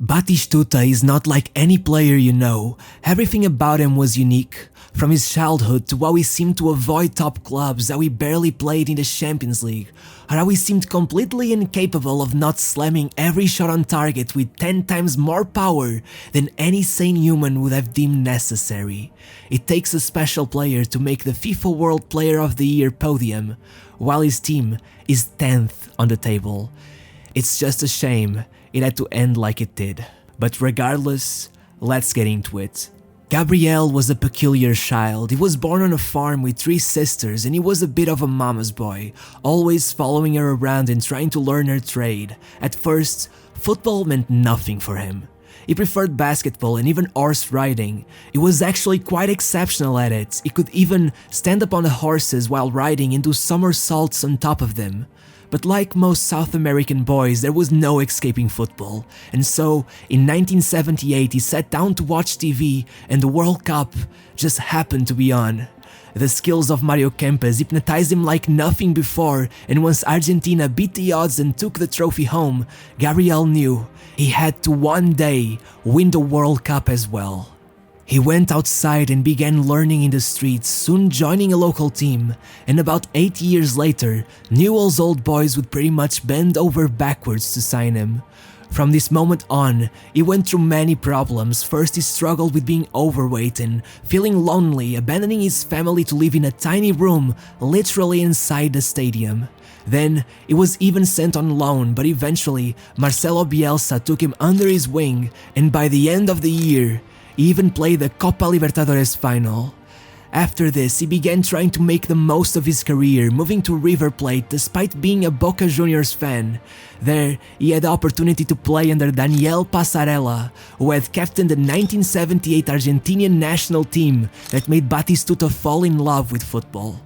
Batistuta is not like any player you know. Everything about him was unique. From his childhood to how he seemed to avoid top clubs, how he barely played in the Champions League, or how he seemed completely incapable of not slamming every shot on target with 10 times more power than any sane human would have deemed necessary. It takes a special player to make the FIFA World Player of the Year podium, while his team is 10th on the table. It's just a shame it had to end like it did. But regardless, let's get into it. Gabriel was a peculiar child. He was born on a farm with 3 sisters and he was a bit of a mama's boy, always following her around and trying to learn her trade. At first, football meant nothing for him. He preferred basketball and even horse riding. He was actually quite exceptional at it. He could even stand up on the horses while riding and do somersaults on top of them. But like most South American boys, there was no escaping football. And so, in 1978, he sat down to watch TV and the World Cup just happened to be on. The skills of Mario Kempes hypnotized him like nothing before, and once Argentina beat the odds and took the trophy home, Gabriel knew he had to one day win the World Cup as well. He went outside and began learning in the streets, soon joining a local team, and about 8 years later, Newell's old boys would pretty much bend over backwards to sign him. From this moment on, he went through many problems. First, he struggled with being overweight and feeling lonely, abandoning his family to live in a tiny room literally inside the stadium. Then, he was even sent on loan, but eventually, Marcelo Bielsa took him under his wing, and by the end of the year, he even played the Copa Libertadores final. After this, he began trying to make the most of his career, moving to River Plate despite being a Boca Juniors fan. There, he had the opportunity to play under Daniel Passarella, who had captained the 1978 Argentinian national team that made Batistuta fall in love with football.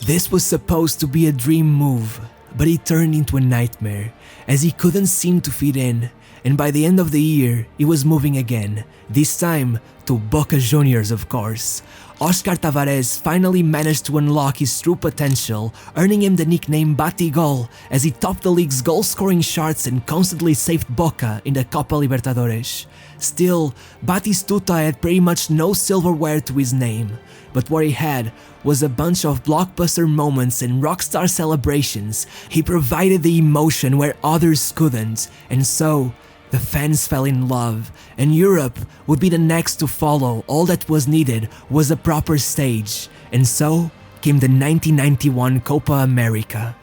This was supposed to be a dream move, but it turned into a nightmare, as he couldn't seem to fit in. And by the end of the year, he was moving again, this time to Boca Juniors, of course. Oscar Tavares finally managed to unlock his true potential, earning him the nickname Batigol as he topped the league's goal-scoring charts and constantly saved Boca in the Copa Libertadores. Still, Batistuta had pretty much no silverware to his name, but what he had was a bunch of blockbuster moments and rockstar celebrations. He provided the emotion where others couldn't, and so the fans fell in love, and Europe would be the next to follow. All that was needed was a proper stage, and so came the 1991 Copa America.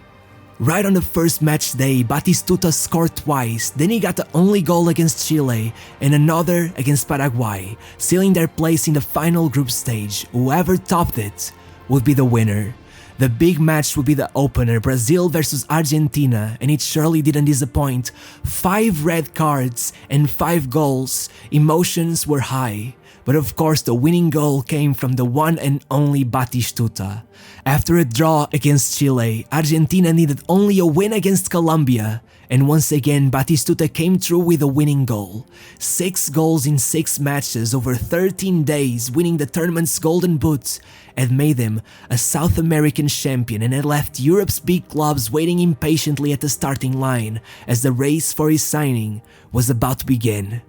Right on the first match day, Batistuta scored twice, then he got the only goal against Chile and another against Paraguay, sealing their place in the final group stage. Whoever topped it would be the winner. The big match would be the opener, Brazil versus Argentina, and it surely didn't disappoint. 5 red cards and 5 goals. Emotions were high. But of course the winning goal came from the one and only Batistuta. After a draw against Chile, Argentina needed only a win against Colombia, and once again Batistuta came through with a winning goal. 6 goals in 6 matches over 13 days, winning the tournament's Golden Boot, had made him a South American champion and had left Europe's big clubs waiting impatiently at the starting line as the race for his signing was about to begin.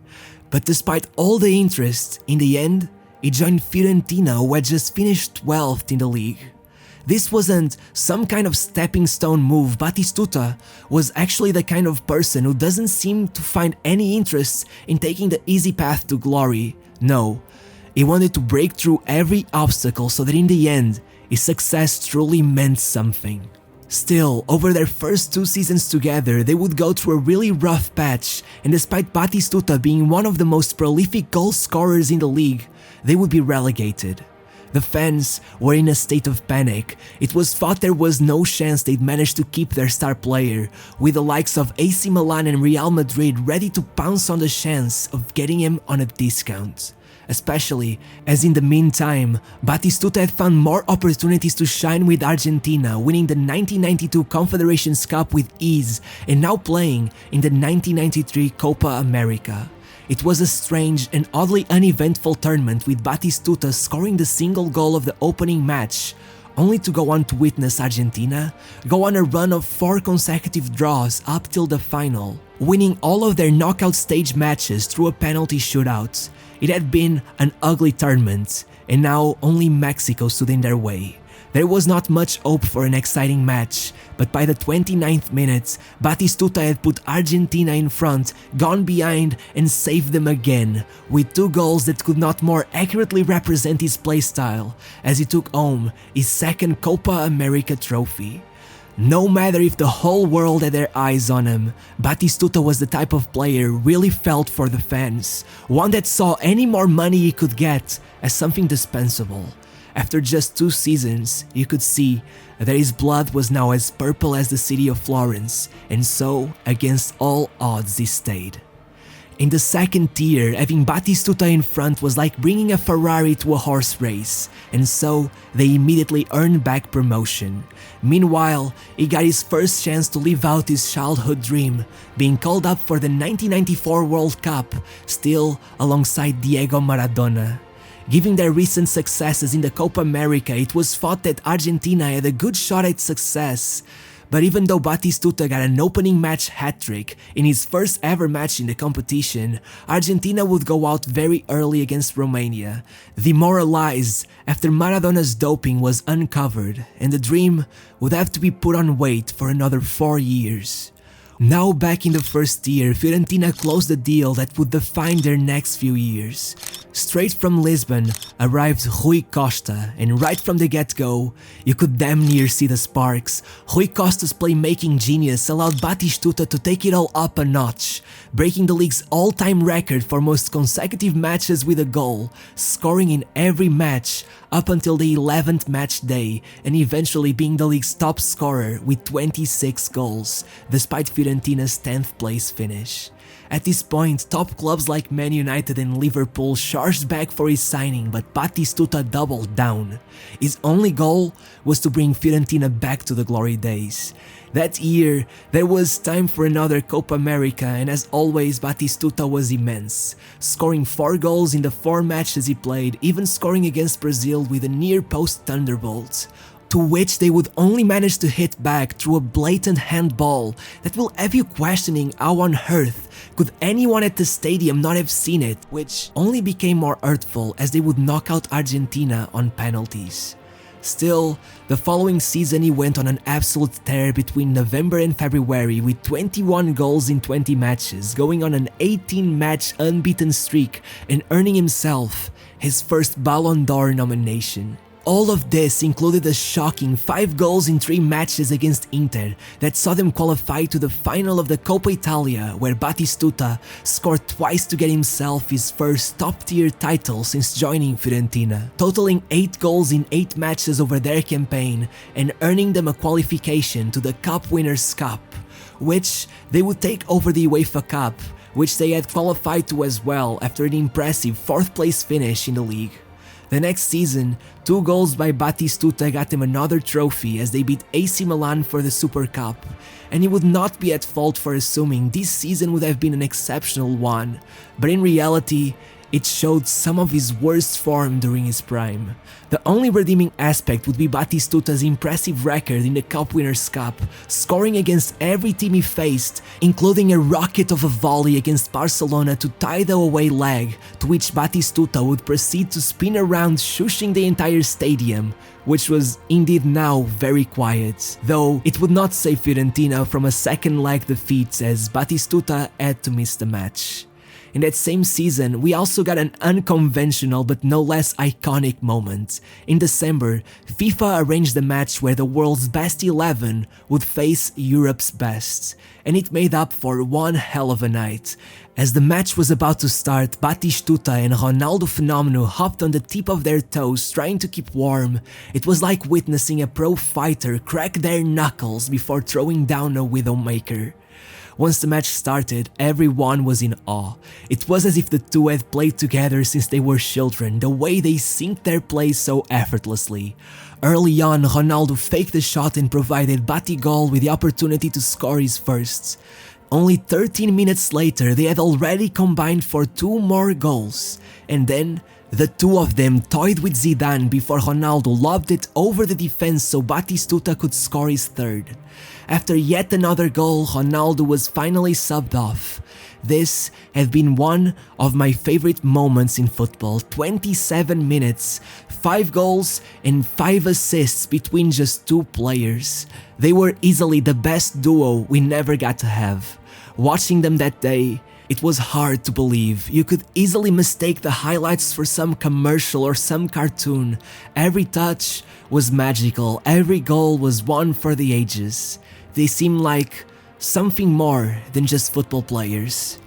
But despite all the interest, in the end, he joined Fiorentina, who had just finished 12th in the league. This wasn't some kind of stepping stone move. Batistuta was actually the kind of person who doesn't seem to find any interest in taking the easy path to glory. No, he wanted to break through every obstacle so that in the end, his success truly meant something. Still, over their first 2 seasons together, they would go through a really rough patch, and despite Batistuta being one of the most prolific goal scorers in the league, they would be relegated. The fans were in a state of panic. It was thought there was no chance they'd manage to keep their star player, with the likes of AC Milan and Real Madrid ready to pounce on the chance of getting him on a discount. Especially as in the meantime, Batistuta had found more opportunities to shine with Argentina, winning the 1992 Confederations Cup with ease and now playing in the 1993 Copa America. It was a strange and oddly uneventful tournament, with Batistuta scoring the single goal of the opening match, only to go on to witness Argentina go on a run of 4 consecutive draws up till the final, winning all of their knockout stage matches through a penalty shootout. It had been an ugly tournament, and now only Mexico stood in their way. There was not much hope for an exciting match, but by the 29th minute, Batistuta had put Argentina in front, gone behind and saved them again, with 2 goals that could not more accurately represent his playstyle, as he took home his second Copa America trophy. No matter if the whole world had their eyes on him, Batistuta was the type of player really felt for the fans, one that saw any more money he could get as something dispensable. After just 2 seasons, you could see that his blood was now as purple as the city of Florence, and so, against all odds, he stayed. In the second tier, having Batistuta in front was like bringing a Ferrari to a horse race, and so they immediately earned back promotion. Meanwhile, he got his first chance to live out his childhood dream, being called up for the 1994 World Cup, still alongside Diego Maradona. Given their recent successes in the Copa America, it was thought that Argentina had a good shot at success. But even though Batistuta got an opening match hat-trick in his first ever match in the competition, Argentina would go out very early against Romania, demoralized after Maradona's doping was uncovered, and the dream would have to be put on wait for another 4 years. Now back in the first tier, Fiorentina closed the deal that would define their next few years. Straight from Lisbon arrived Rui Costa, and right from the get-go, you could damn near see the sparks. Rui Costa's playmaking genius allowed Batistuta to take it all up a notch, breaking the league's all-time record for most consecutive matches with a goal, scoring in every match up until the 11th match day, and eventually being the league's top scorer with 26 goals, despite Fiorentina's 10th place finish. At this point, top clubs like Man United and Liverpool charged back for his signing, but Batistuta doubled down. His only goal was to bring Fiorentina back to the glory days. That year, there was time for another Copa America, and as always, Batistuta was immense, scoring 4 goals in the 4 matches he played, even scoring against Brazil with a near-post thunderbolt, to which they would only manage to hit back through a blatant handball that will have you questioning how on earth could anyone at the stadium not have seen it, which only became more hurtful as they would knock out Argentina on penalties. Still, the following season he went on an absolute tear between November and February with 21 goals in 20 matches, going on an 18-match unbeaten streak and earning himself his first Ballon d'Or nomination. All of this included a shocking 5 goals in 3 matches against Inter that saw them qualify to the final of the Coppa Italia, where Batistuta scored twice to get himself his first top-tier title since joining Fiorentina, totaling 8 goals in 8 matches over their campaign and earning them a qualification to the Cup Winners' Cup, which they would take over the UEFA Cup, which they had qualified to as well after an impressive 4th place finish in the league. The next season, 2 goals by Batistuta got them another trophy as they beat AC Milan for the Super Cup, and he would not be at fault for assuming this season would have been an exceptional one, but in reality, it showed some of his worst form during his prime. The only redeeming aspect would be Batistuta's impressive record in the Cup Winners' Cup, scoring against every team he faced, including a rocket of a volley against Barcelona to tie the away leg, to which Batistuta would proceed to spin around, shushing the entire stadium, which was indeed now very quiet, though it would not save Fiorentina from a second leg defeat as Batistuta had to miss the match. In that same season, we also got an unconventional but no less iconic moment. In December, FIFA arranged a match where the world's best 11 would face Europe's best, and it made up for one hell of a night. As the match was about to start, Batistuta and Ronaldo Fenomeno hopped on the tip of their toes trying to keep warm. It was like witnessing a pro fighter crack their knuckles before throwing down a Widowmaker. Once the match started, everyone was in awe. It was as if the two had played together since they were children, the way they synced their plays so effortlessly. Early on, Ronaldo faked the shot and provided Batigol with the opportunity to score his first. Only 13 minutes later, they had already combined for 2 more goals. And then, The two of them toyed with Zidane before Ronaldo lobbed it over the defense so Batistuta could score his third. After yet another goal, Ronaldo was finally subbed off. This had been one of my favorite moments in football. 27 minutes, 5 goals and 5 assists between just 2 players. They were easily the best duo we never got to have. Watching them that day, it was hard to believe. You could easily mistake the highlights for some commercial or some cartoon. Every touch was magical, every goal was one for the ages. They seemed like something more than just football players.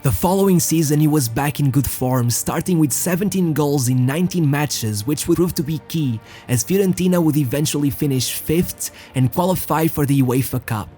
The following season he was back in good form, starting with 17 goals in 19 matches, which would prove to be key as Fiorentina would eventually finish 5th and qualify for the UEFA Cup.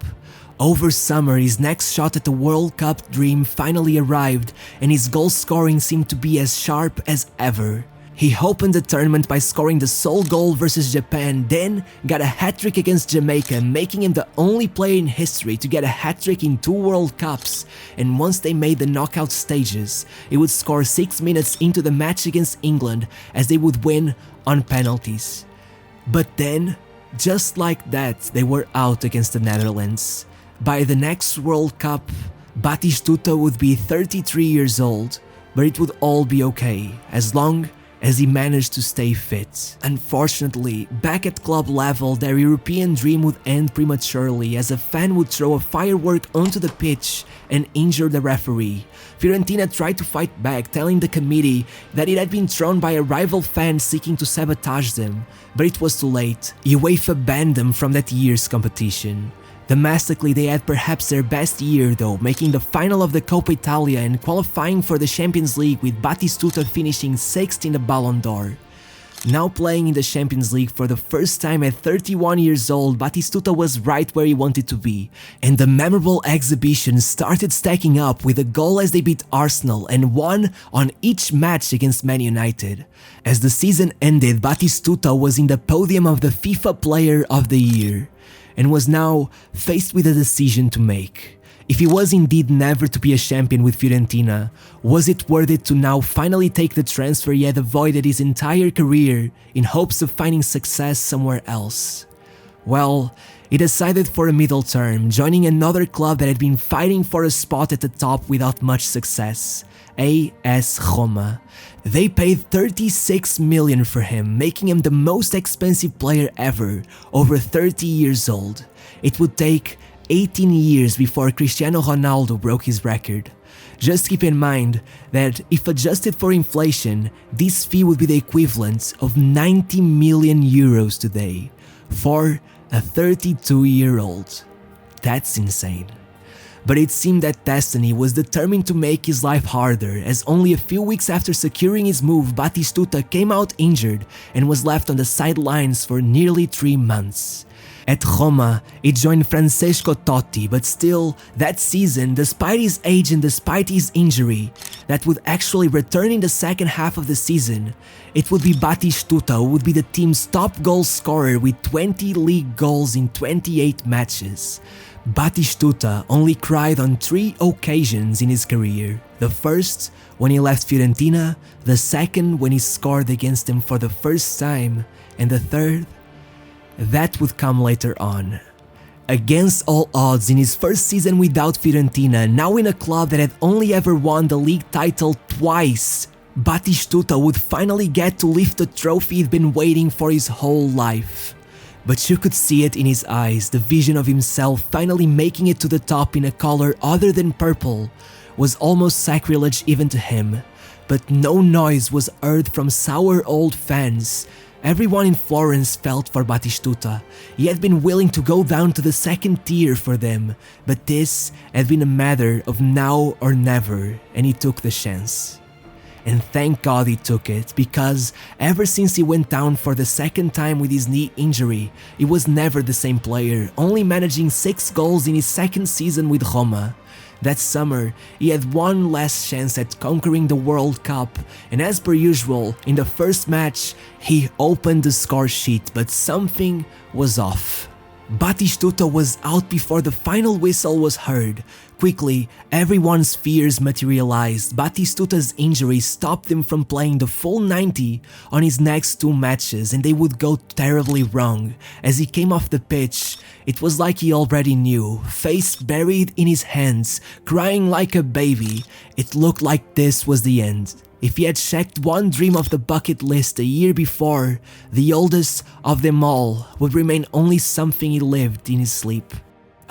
Over summer, his next shot at the World Cup dream finally arrived and his goal scoring seemed to be as sharp as ever. He opened the tournament by scoring the sole goal versus Japan, then got a hat-trick against Jamaica, making him the only player in history to get a hat-trick in 2 World Cups. And once they made the knockout stages, he would score 6 minutes into the match against England as they would win on penalties. But then, just like that, they were out against the Netherlands. By the next World Cup, Batistuta would be 33 years old, but it would all be okay, as long as he managed to stay fit. Unfortunately, back at club level, their European dream would end prematurely as a fan would throw a firework onto the pitch and injure the referee. Fiorentina tried to fight back, telling the committee that it had been thrown by a rival fan seeking to sabotage them, but it was too late. UEFA banned them from that year's competition. Domestically, they had perhaps their best year though, making the final of the Coppa Italia and qualifying for the Champions League with Batistuta finishing 6th in the Ballon d'Or. Now playing in the Champions League for the first time at 31 years old, Batistuta was right where he wanted to be, and the memorable exhibition started stacking up with a goal as they beat Arsenal and won on each match against Man United. As the season ended, Batistuta was in the podium of the FIFA Player of the Year, and was now faced with a decision to make. If he was indeed never to be a champion with Fiorentina, was it worth it to now finally take the transfer he had avoided his entire career in hopes of finding success somewhere else? Well, he decided for a middle term, joining another club that had been fighting for a spot at the top without much success, AS Roma. They paid 36 million for him, making him the most expensive player ever, over 30 years old. It would take 18 years before Cristiano Ronaldo broke his record. Just keep in mind that if adjusted for inflation, this fee would be the equivalent of 90 million euros today, for a 32-year-old. That's insane. But it seemed that destiny was determined to make his life harder, as only a few weeks after securing his move, Batistuta came out injured and was left on the sidelines for nearly 3 months. At Roma, he joined Francesco Totti, but still, that season, despite his age and despite his injury, that would actually return in the second half of the season, it would be Batistuta who would be the team's top goal scorer with 20 league goals in 28 matches. Batistuta only cried on 3 occasions in his career. The first, when he left Fiorentina, the second, when he scored against them for the first time, and the third, that would come later on. Against all odds, in his first season without Fiorentina, now in a club that had only ever won the league title twice, Batistuta would finally get to lift the trophy he'd been waiting for his whole life. But you could see it in his eyes, the vision of himself finally making it to the top in a color other than purple was almost sacrilege even to him. But no noise was heard from sour old fans. Everyone in Florence felt for Batistuta. He had been willing to go down to the second tier for them, but this had been a matter of now or never, and he took the chance. And thank God he took it, because ever since he went down for the second time with his knee injury, he was never the same player, only managing 6 goals in his second season with Roma. That summer, he had one last chance at conquering the World Cup, and as per usual, in the first match, he opened the score sheet, but something was off. Batistuta was out before the final whistle was heard, Quickly, everyone's fears materialized. Batistuta's injury stopped him from playing the full 90 on his next 2 matches, and they would go terribly wrong. As he came off the pitch, it was like he already knew, face buried in his hands, crying like a baby. It looked like this was the end. If he had checked one dream off the bucket list a year before, the oldest of them all would remain only something he lived in his sleep.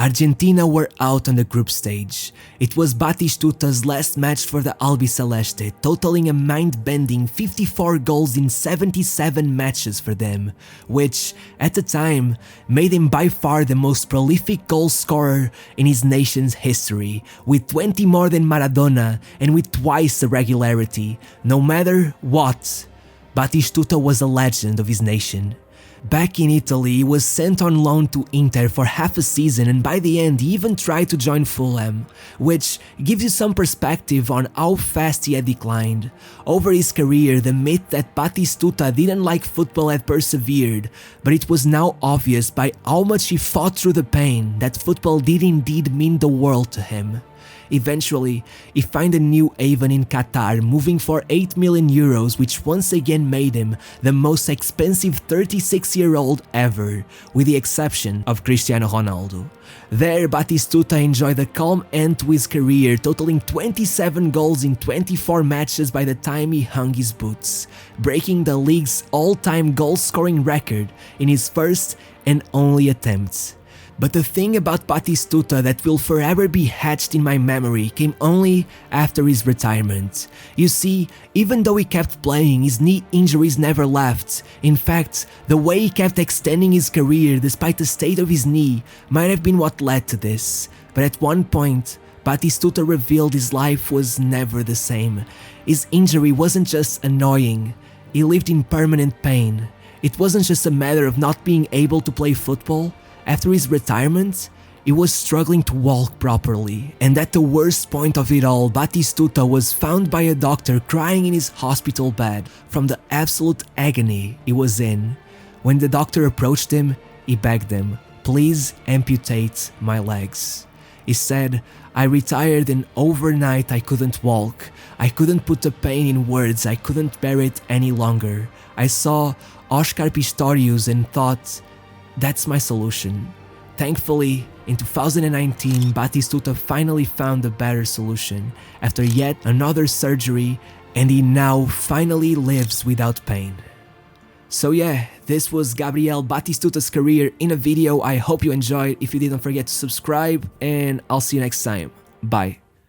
Argentina were out on the group stage. It was Batistuta's last match for the Albiceleste, totaling a mind-bending 54 goals in 77 matches for them, which, at the time, made him by far the most prolific goal scorer in his nation's history, with 20 more than Maradona and with twice the regularity. No matter what, Batistuta was a legend of his nation. Back in Italy, he was sent on loan to Inter for half a season, and by the end he even tried to join Fulham, which gives you some perspective on how fast he had declined. Over his career, the myth that Batistuta didn't like football had persevered, but it was now obvious by how much he fought through the pain that football did indeed mean the world to him. Eventually, he found a new haven in Qatar, moving for 8 million euros, which once again made him the most expensive 36-year-old ever, with the exception of Cristiano Ronaldo. There, Batistuta enjoyed a calm end to his career, totaling 27 goals in 24 matches by the time he hung his boots, breaking the league's all-time goal-scoring record in his first and only attempt. But the thing about Batistuta that will forever be etched in my memory came only after his retirement. You see, even though he kept playing, his knee injuries never left. In fact, the way he kept extending his career despite the state of his knee might have been what led to this. But at one point, Batistuta revealed his life was never the same. His injury wasn't just annoying, he lived in permanent pain. It wasn't just a matter of not being able to play football. After his retirement, he was struggling to walk properly, and at the worst point of it all, Batistuta was found by a doctor crying in his hospital bed from the absolute agony he was in. When the doctor approached him, he begged him, "Please amputate my legs." He said, "I retired and overnight I couldn't walk. I couldn't put the pain in words, I couldn't bear it any longer. I saw Oscar Pistorius and thought, that's my solution." Thankfully, in 2019, Batistuta finally found a better solution after yet another surgery, and he now finally lives without pain. So yeah, this was Gabriel Batistuta's career in a video. I hope you enjoyed. If you did, don't forget to subscribe, and I'll see you next time. Bye.